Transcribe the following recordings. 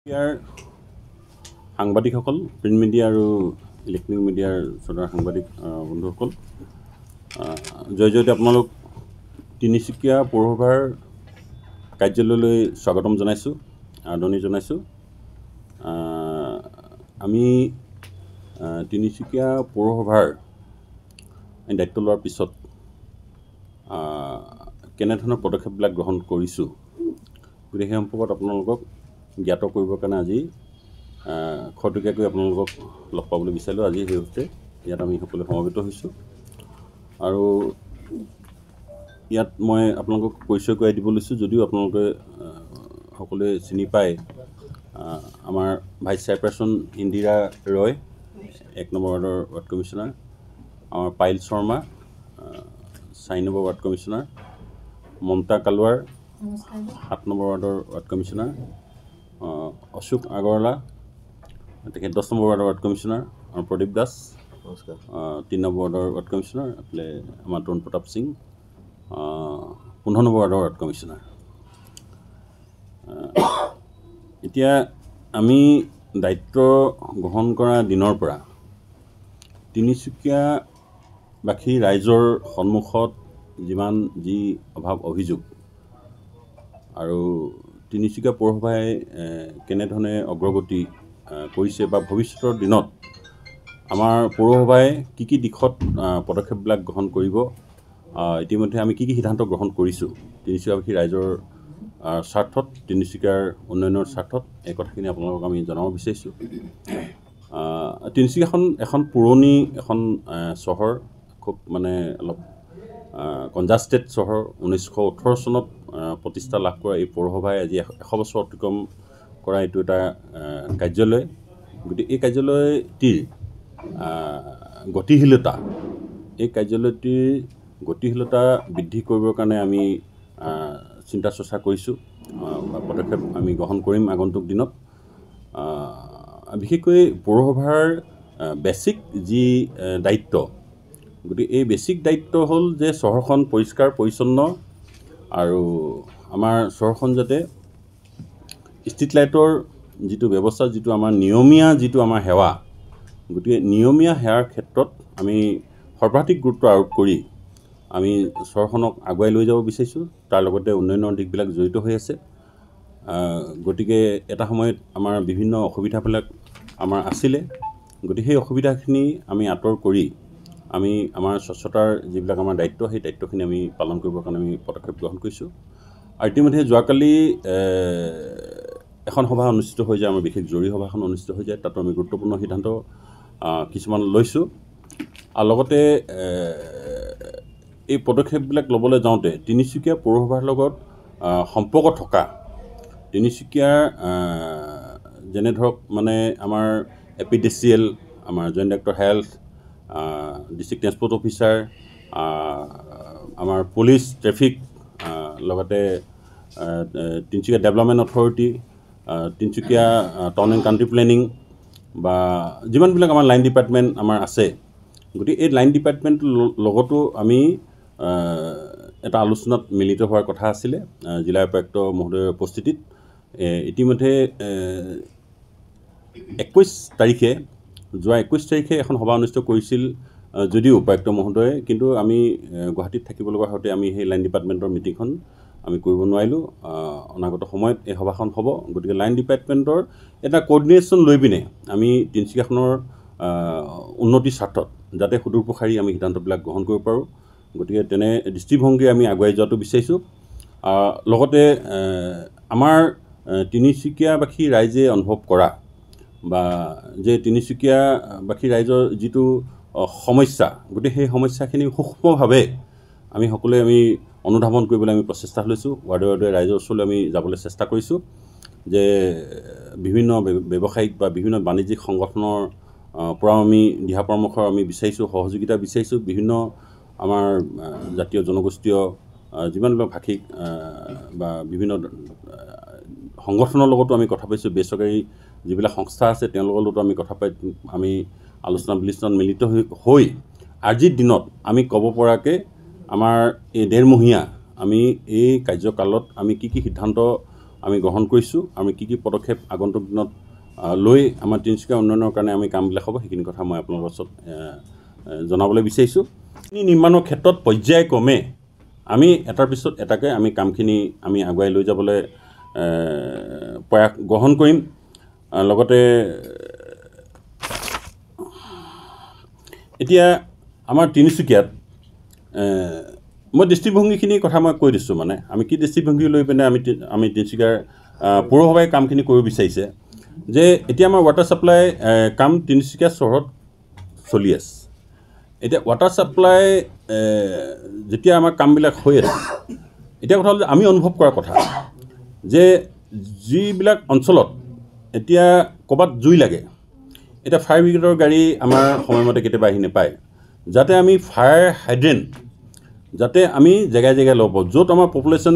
ইয়াৰ সাংবাদিকসকল print media আৰু electronic মিডিয়াৰ শ্ৰোতাৰ সাংবাদিক বন্ধুসকল জয়তে আপোনালোক তিনিচুকীয়া পৌৰসভাৰ কাৰ্যালয়লৈ স্বাগতম জনাইছোঁ আদৰণি জনাইছোঁ আমি তিনিচুকীয়া পৌৰসভাৰ দায়িত্ব লোৱাৰ পিছত কেনেধৰণৰ পদক্ষেপবিলাক গ্ৰহণ কৰিছোঁ গতিকে সেই সম্পৰ্কত আপোনালোকক জ্ঞাত কৰিবৰ কাৰণে আজি খৰতকীয়াকৈ আপোনালোকক লগ পাবলৈ বিচাৰিলোঁ। আজি সেই সূত্ৰে ইয়াত আমি সকলোৱে সমবেত হৈছোঁ আৰু ইয়াত মই আপোনালোকক পৰিচয় কৰাই দিব লৈছোঁ যদিও আপোনালোকে সকলোৱে চিনি পায় আমাৰ ভাইচ চেয়াৰপাৰ্চন ইন্দিৰা ৰয় 1 নম্বৰ ৱাৰ্ডৰ ৱাৰ্ড কমিশ্যনাৰ, আমাৰ পাইল শৰ্মা 4 নম্বৰ ৱাৰ্ড কমিশ্যনাৰ, মমতা কালৱাৰ 7 নম্বৰ ৱাৰ্ডৰ ৱাৰ্ড কমিশ্যনাৰ, অশোক আগৰৱালা তেখেত 10 নম্বৰ ৱাৰ্ডৰ ৱাৰ্ড কমিশ্যনাৰ, আৰু প্ৰদীপ দাস 3 নম্বৰ ৱাৰ্ডৰ ৱাৰ্ড কমিশ্যনাৰ, এইফালে আমাৰ তৰুণ প্ৰতাপ সিং 15 নম্বৰ ৱাৰ্ডৰ ৱাৰ্ড কমিশ্যনাৰ। এতিয়া আমি দায়িত্ব গ্ৰহণ কৰা দিনৰ পৰা তিনিচুকীয়াবাসী ৰাইজৰ সন্মুখত যিমান যি অভাৱ অভিযোগ আৰু তিনিচুকীয়া পৌৰসভাই কেনেধৰণে অগ্ৰগতি কৰিছে বা ভৱিষ্যতৰ দিনত আমাৰ পৌৰসভাই কি দিশত পদক্ষেপবিলাক গ্ৰহণ কৰিব, ইতিমধ্যে আমি কি সিদ্ধান্ত গ্ৰহণ কৰিছোঁ তিনিচুকীয়াবাসী ৰাইজৰ স্বাৰ্থত, তিনিচুকীয়াৰ উন্নয়নৰ স্বাৰ্থত, এই কথাখিনি আপোনালোকক আমি জনাব বিচাৰিছোঁ। তিনিচুকীয়াখন এখন পুৰণি এখন চহৰ, খুব মানে অলপ কনজাষ্টেড চহৰ। 1918 চনত প্ৰতিষ্ঠা লাভ কৰা এই পৌৰসভাই আজি 100 বছৰ অতিক্ৰম কৰা এইটো এটা কাৰ্যালয়। গতিকে এই কাৰ্যালয়টিৰ গতিশীলতা, এই কাৰ্যালয়টিৰ গতিশীলতা বৃদ্ধি কৰিবৰ কাৰণে আমি চিন্তা চৰ্চা কৰিছোঁ বা পদক্ষেপ আমি গ্ৰহণ কৰিম আগন্তুক দিনত। বিশেষকৈ পৌৰসভাৰ বেছিক যি দায়িত্ব, গতিকে এই বেছিক দায়িত্ব হ'ল যে চহৰখন পৰিষ্কাৰ পৰিচ্ছন্ন আৰু আমাৰ চহৰখন যাতে ষ্ট্ৰীট লাইটৰ যিটো ব্যৱস্থা, যিটো আমাৰ নিয়মীয়া যিটো আমাৰ সেৱা, গতিকে নিয়মীয়া সেৱাৰ ক্ষেত্ৰত আমি সৰ্বাধিক গুৰুত্ব আৰোপ কৰি আমি চহৰখনক আগুৱাই লৈ যাব বিচাৰিছোঁ। তাৰ লগতে উন্নয়নৰ দিশবিলাক জড়িত হৈ আছে। গতিকে এটা সময়ত আমাৰ বিভিন্ন অসুবিধাবিলাক আমাৰ আছিলে, গতিকে সেই অসুবিধাখিনি আমি আঁতৰ কৰি আমি আমাৰ স্বচ্ছতাৰ যিবিলাক আমাৰ দায়িত্ব, সেই দায়িত্বখিনি আমি পালন কৰিবৰ কাৰণে আমি পদক্ষেপ গ্ৰহণ কৰিছোঁ। আৰু ইতিমধ্যে যোৱাকালি এখন সভা অনুষ্ঠিত হৈ যায়, আমাৰ বিশেষ জৰুৰী সভাখন অনুষ্ঠিত হৈ যায়। তাতো আমি গুৰুত্বপূৰ্ণ সিদ্ধান্ত কিছুমান লৈছোঁ। আৰু লগতে এই পদক্ষেপবিলাক ল'বলৈ যাওঁতে তিনিচুকীয়া পৌৰসভাৰ লগত সম্পৰ্ক থকা তিনিচুকীয়াৰ যেনে ধৰক মানে আমাৰ APDCL, আমাৰ joint director health, district transport officer, আমাৰ পুলিচ, ট্ৰেফিক, লগতে Tinsukia development authority, Tinsukia town and country planning বা যিমানবিলাক আমাৰ লাইন ডিপাৰ্টমেণ্ট আমাৰ আছে, গতিকে এই লাইন ডিপাৰ্টমেণ্টৰ লগতো আমি এটা আলোচনাত মিলিত হোৱাৰ কথা আছিলে জিলা উপায়ুক্ত মহোদয়ৰ উপস্থিতিত। ইতিমধ্যে 21 তাৰিখে এখন সভা অনুষ্ঠিত কৰিছিল যদিও উপায়ুক্ত মহোদয়ে, কিন্তু আমি গুৱাহাটীত থাকিব লগা হওঁতে আমি সেই লাইন ডিপাৰ্টমেণ্টৰ মিটিংখন আমি কৰিব নোৱাৰিলোঁ। অনাগত সময়ত এই সভাখন হ'ব। গতিকে লাইন ডিপাৰ্টমেণ্টৰ এটা কোঅৰ্ডিনেশ্যন লৈ পিনে আমি তিনিচুকীয়াখনৰ উন্নতিৰ স্বাৰ্থত যাতে সুদূৰ প্ৰসাৰী আমি সিদ্ধান্তবিলাক গ্ৰহণ কৰিব পাৰোঁ, গতিকে তেনে দৃষ্টিভংগীৰে আমি আগুৱাই যোৱাটো বিচাৰিছোঁ। লগতে আমাৰ তিনিচুকীয়াবাসী ৰাইজে অনুভৱ কৰা বা যে তিনিচুকীয়াবাসী ৰাইজৰ যিটো সমস্যা, গতিকে সেই সমস্যাখিনি সূক্ষ্মভাৱে আমি সকলোৱে আমি অনুধাৱন কৰিবলৈ আমি প্ৰচেষ্টা লৈছোঁ। ৱাৰ্ডে ৱাৰ্ডে ৰাইজৰ ওচৰলৈ আমি যাবলৈ চেষ্টা কৰিছোঁ যে বিভিন্ন ব্যৱসায়িক বা বিভিন্ন বাণিজ্যিক সংগঠনৰ পৰাও আমি দিহা পৰামৰ্শ আমি বিচাৰিছোঁ, সহযোগিতা বিচাৰিছোঁ। বিভিন্ন আমাৰ জাতীয় জনগোষ্ঠীয় যিমানবিলাক ভাষিক বা বিভিন্ন সংগঠনৰ লগতো আমি কথা পাতিছোঁ, বেচৰকাৰী যিবিলাক সংস্থা আছে তেওঁলোকৰ লগতো আমি কথা পাতি আমি আলোচনা বিলোচনাত মিলিত হৈ আজিৰ দিনত আমি ক'ব পৰাকৈ আমাৰ এই 1.5 মহীয়া আমি এই কাৰ্যকালত আমি কি সিদ্ধান্ত আমি গ্ৰহণ কৰিছোঁ আমি কি পদক্ষেপ আগন্তুক দিনত লৈ আমাৰ তিনিচুকীয়া উন্নয়নৰ কাৰণে আমি কামবিলাক হ'ব সেইখিনি কথা মই আপোনালোকৰ ওচৰত জনাবলৈ বিচাৰিছোঁ নিৰ্মাণৰ ক্ষেত্ৰত পৰ্যায়ক্ৰমে আমি এটাৰ পিছত এটাকে আমি কামখিনি আমি আগুৱাই লৈ যাবলৈ প্ৰয়াস গ্ৰহণ কৰিম লগতে এতিয়া আমাৰ তিনিচুকীয়াত মই দৃষ্টিভংগীখিনিৰ কথা মই কৈ দিছোঁ মানে আমি কি দৃষ্টিভংগী লৈ পিনে আমি তিনিচুকীয়াৰ পৌৰসভাই কামখিনি কৰিব বিচাৰিছে যে এতিয়া আমাৰ ৱাটাৰ ছাপ্লাই কাম তিনিচুকীয়া চহৰত চলি আছে এতিয়া ৱাটাৰ ছাপ্লাই যেতিয়া আমাৰ কামবিলাক হৈ আছে এতিয়া কথা হ'ল যে আমি অনুভৱ কৰাৰ কথা যে যিবিলাক অঞ্চলত এতিয়া ক'ৰবাত জুই লাগে এতিয়া ফায়াৰ ব্ৰিগেডৰ গাড়ী আমাৰ সময়মতে কেতিয়াবা আহি নাপায় যাতে আমি ফায়াৰ হাইড্ৰেণ্ট যাতে আমি জেগাই জেগাই ল'ব পাৰোঁ য'ত আমাৰ পপুলেশ্যন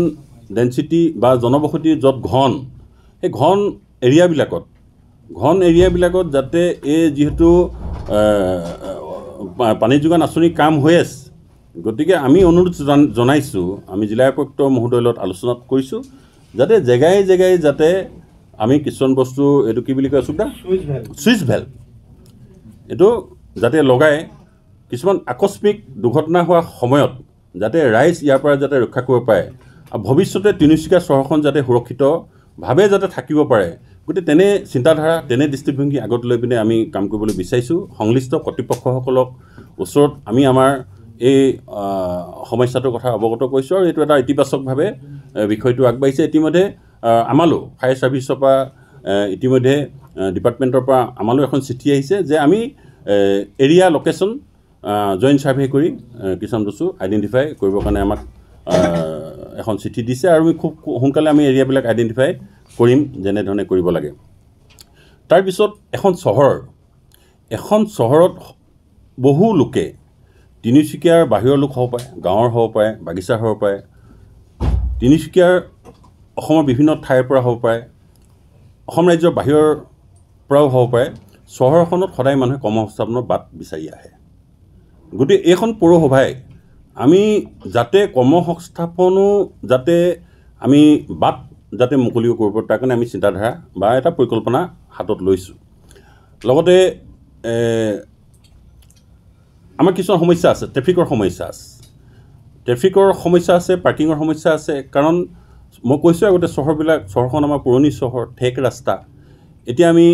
ডেঞ্চিটি বা জনবসতি য'ত ঘন সেই ঘন এৰিয়াবিলাকত যাতে এই যিহেতু পানী যোগান আঁচনি কাম হৈ আছে গতিকে আমি অনুৰোধ জনাইছোঁ আমি জিলা উপায়ুক্ত মহোদয়ৰ লগত আলোচনাত কৰিছোঁ যাতে জেগাই জেগাই যাতে আমি কিছুমান বস্তু এইটো কি বুলি কয় ছুইচ ভেল এইটো যাতে লগাই কিছুমান আকস্মিক দুৰ্ঘটনা হোৱা সময়ত যাতে ৰাইজ ইয়াৰ পৰা যাতে ৰক্ষা কৰিব পাৰে আৰু ভৱিষ্যতে তিনিচুকীয়া চহৰখন যাতে সুৰক্ষিতভাৱে যাতে থাকিব পাৰে গতিকে তেনে চিন্তাধাৰা তেনে দৃষ্টিভংগী আগত লৈ পিনে আমি কাম কৰিবলৈ বিচাৰিছোঁ সংশ্লিষ্ট কৰ্তৃপক্ষসকলক ওচৰত আমি আমাৰ এই সমস্যাটোৰ কথা অৱগত কৰিছোঁ আৰু এইটো এটা ইতিবাচকভাৱে বিষয়টো আগবাঢ়িছে ইতিমধ্যে আমালৈ ফায়াৰ ছাৰ্ভিচৰ পৰা ইতিমধ্যে ডিপাৰ্টমেণ্টৰ পৰা আমালৈ এখন চিঠি আহিছে যে আমি এৰিয়া লোকেশ্যন জইণ্ট ছাৰ্ভে কৰি কিছুমান বস্তু আইডেণ্টিফাই কৰিবৰ কাৰণে আমাক এখন চিঠি দিছে আৰু আমি খুব সোনকালে আমি এৰিয়াবিলাক আইডেণ্টিফাই কৰিম যেনেধৰণে কৰিব লাগে তাৰপিছত এখন চহৰত বহু লোকে তিনিচুকীয়াৰ বাহিৰৰ লোক হ'ব পাৰে গাঁৱৰ হ'ব পাৰে বাগিচাৰ হ'ব পাৰে তিনিচুকীয়াৰ অসমৰ বিভিন্ন ঠাইৰ পৰা হ'ব পাৰে অসম ৰাজ্যৰ বাহিৰৰ পৰাও হ'ব পাৰে চহৰখনত সদায় মানুহে কৰ্মসংস্থাপনৰ বাট বিচাৰি আহে গতিকে এইখন পৌৰসভাই আমি যাতে কৰ্মসংস্থাপনো যাতে আমি বাট যাতে মুকলি কৰিব তাৰ কাৰণে আমি চিন্তাধাৰা বা এটা পৰিকল্পনা হাতত লৈছোঁ লগতে আমাৰ কিছুমান সমস্যা আছে ট্ৰেফিকৰ সমস্যা আছে পাৰ্কিঙৰ সমস্যা আছে কাৰণ মই কৈছোঁ আগতে চহৰখন আমাৰ পুৰণি চহৰ ঠেক ৰাস্তা এতিয়া আমি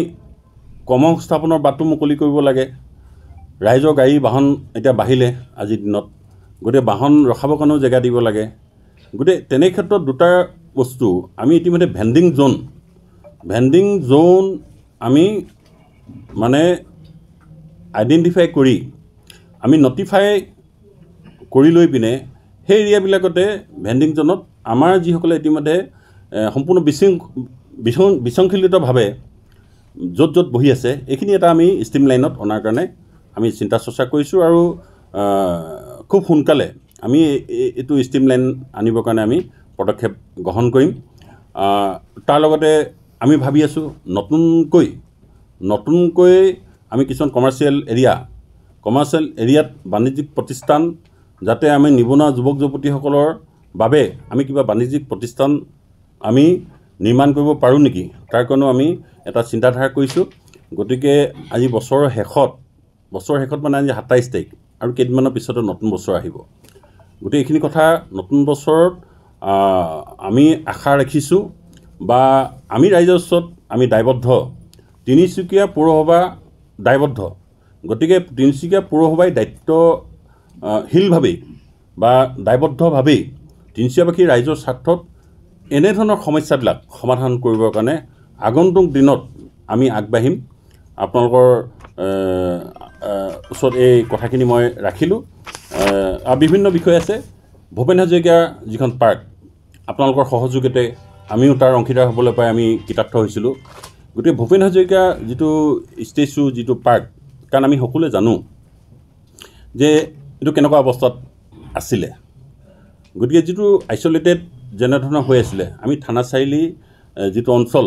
কৰ্মসংস্থাপনৰ বাটটো মুকলি কৰিব লাগে ৰাইজৰ গাড়ী বাহন এতিয়া বাঢ়িলে আজিৰ দিনত গতিকে বাহন ৰখাবৰ কাৰণেও জেগা দিব লাগে গতিকে তেনে ক্ষেত্ৰত দুটা বস্তু আমি ইতিমধ্যে ভেণ্ডিং জ'ন আমি মানে আইডেণ্টিফাই কৰি আমি নটিফাই কৰি লৈ পিনে সেই এৰিয়াবিলাকতে ভেণ্ডিং জ'নত আমাৰ যিসকলে ইতিমধ্যে সম্পূৰ্ণ বিশৃংখলিতভাৱে য'ত বহি আছে এইখিনি এটা আমি ষ্ট্ৰীম লাইনত অনাৰ কাৰণে আমি চিন্তা চৰ্চা কৰিছোঁ আৰু খুব সোনকালে আমি এইটো ষ্ট্ৰীম লাইন আনিবৰ কাৰণে আমি পদক্ষেপ গ্ৰহণ কৰিম তাৰ লগতে আমি ভাবি আছোঁ নতুনকৈ আমি কিছুমান কমাৰ্চিয়েল এৰিয়াত বাণিজ্যিক প্ৰতিষ্ঠান যাতে আমি নিবনুৱা যুৱক যুৱতীসকলৰ বাবে আমি কিবা বাণিজ্যিক প্ৰতিষ্ঠান আমি নিৰ্মাণ কৰিব পাৰোঁ নেকি তাৰ কাৰণেও আমি এটা চিন্তাধাৰা কৰিছোঁ গতিকে আজি বছৰৰ শেষত মানে আজি 27 তাৰিখ আৰু কেইদিনমানৰ পিছতে নতুন বছৰ আহিব গতিকে এইখিনি কথা নতুন বছৰত আমি আশা ৰাখিছোঁ বা আমি ৰাইজৰ ওচৰত আমি দায়বদ্ধ তিনিচুকীয়া পৌৰসভা দায়বদ্ধ গতিকে তিনিচুকীয়া পৌৰসভাই দায়িত্বশীলভাৱেই বা দায়বদ্ধভাৱেই তিনিচুকীয়াবাসী ৰাইজৰ স্বাৰ্থত এনেধৰণৰ সমস্যাবিলাক সমাধান কৰিবৰ কাৰণে আগন্তুক দিনত আমি আগবাঢ়িম আপোনালোকৰ ওচৰত এই কথাখিনি মই ৰাখিলোঁ আৰু বিভিন্ন বিষয় আছে ভূপেন হাজৰিকা যিখন পাৰ্ক আপোনালোকৰ সহযোগিতাৰে আমিও তাৰ অংশীদাৰ হ'বলৈ পাই আমি কৃতাৰ্থ হৈছিলোঁ গতিকে ভূপেন হাজৰিকা যিটো ষ্টেচু যিটো পাৰ্ক কাৰণ আমি সকলোৱে জানো যে এইটো কেনেকুৱা অৱস্থাত আছিলে গতিকে যিটো আইচলেটেড যেনেধৰণৰ হৈ আছিলে আমি থানা চাৰিআলি যিটো অঞ্চল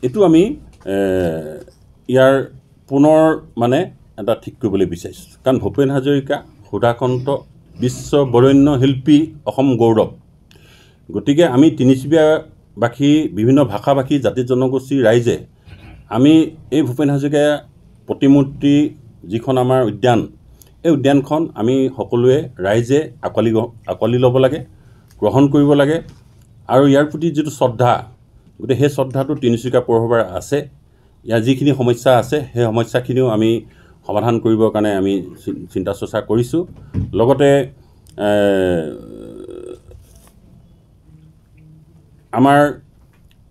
এইটো আমি ইয়াৰ পুনৰ মানে এটা ঠিক কৰিবলৈ বিচাৰিছোঁ কাৰণ ভূপেন হাজৰিকা সুধাকন্ত বিশ্ব বৰেণ্য শিল্পী অসম গৌৰৱ গতিকে আমি তিনিচুকীয়া ভাষী বিভিন্ন ভাষাভাষী জাতি জনগোষ্ঠীৰ ৰাইজে আমি এই ভূপেন হাজৰিকা প্ৰতিমূৰ্তি যিখন আমাৰ উদ্যান এই উদ্যানখন আমি সকলোৱে ৰাইজে আঁকোৱালি ল'ব লাগে গ্ৰহণ কৰিব লাগে আৰু ইয়াৰ প্ৰতি যিটো শ্ৰদ্ধা গতিকে সেই শ্ৰদ্ধাটো তিনিচুকীয়া পৌৰসভাৰ আছে ইয়াৰ যিখিনি সমস্যা আছে সেই সমস্যাখিনিও আমি সমাধান কৰিবৰ কাৰণে আমি চিন্তা চৰ্চা কৰিছোঁ লগতে আমাৰ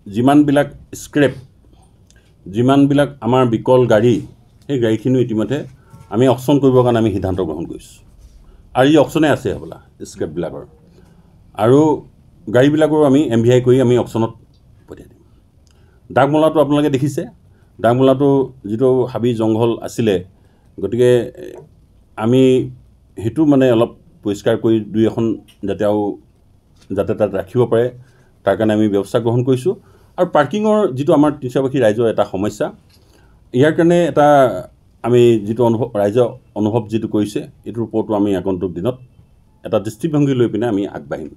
যিমানবিলাক স্ক্ৰেপ যিমানবিলাক আমাৰ বিকল গাড়ী সেই গাড়ীখিনিও ইতিমধ্যে আমি অকশ্যন কৰিবৰ কাৰণে আমি সিদ্ধান্ত গ্ৰহণ কৰিছোঁ আৰু এই অকশ্যনে আছে হ'বলা স্ক্ৰেপবিলাকৰ আৰু গাড়ীবিলাকৰো আমি MVI কৰি আমি অকশ্যনত পঠিয়াই দিম ডাকমলাটো আপোনালোকে দেখিছে ডাকমলাটো যিটো হাবি জংঘল আছিলে গতিকে আমি সেইটো মানে অলপ পৰিষ্কাৰ কৰি দুই এখন যাতে তাত ৰাখিব পাৰে তাৰ কাৰণে আমি ব্যৱস্থা গ্ৰহণ কৰিছোঁ আৰু পাৰ্কিঙৰ যিটো আমাৰ তিনিচুকীয়াবাসী ৰাইজৰ এটা সমস্যা ইয়াৰ কাৰণে এটা আমি যিটো ৰাইজৰ অনুভৱ যিটো কৰিছে এইটোৰ ওপৰতো আমি আগন্তুক দিনত এটা দৃষ্টিভংগী লৈ পিনে আমি আগবাঢ়িম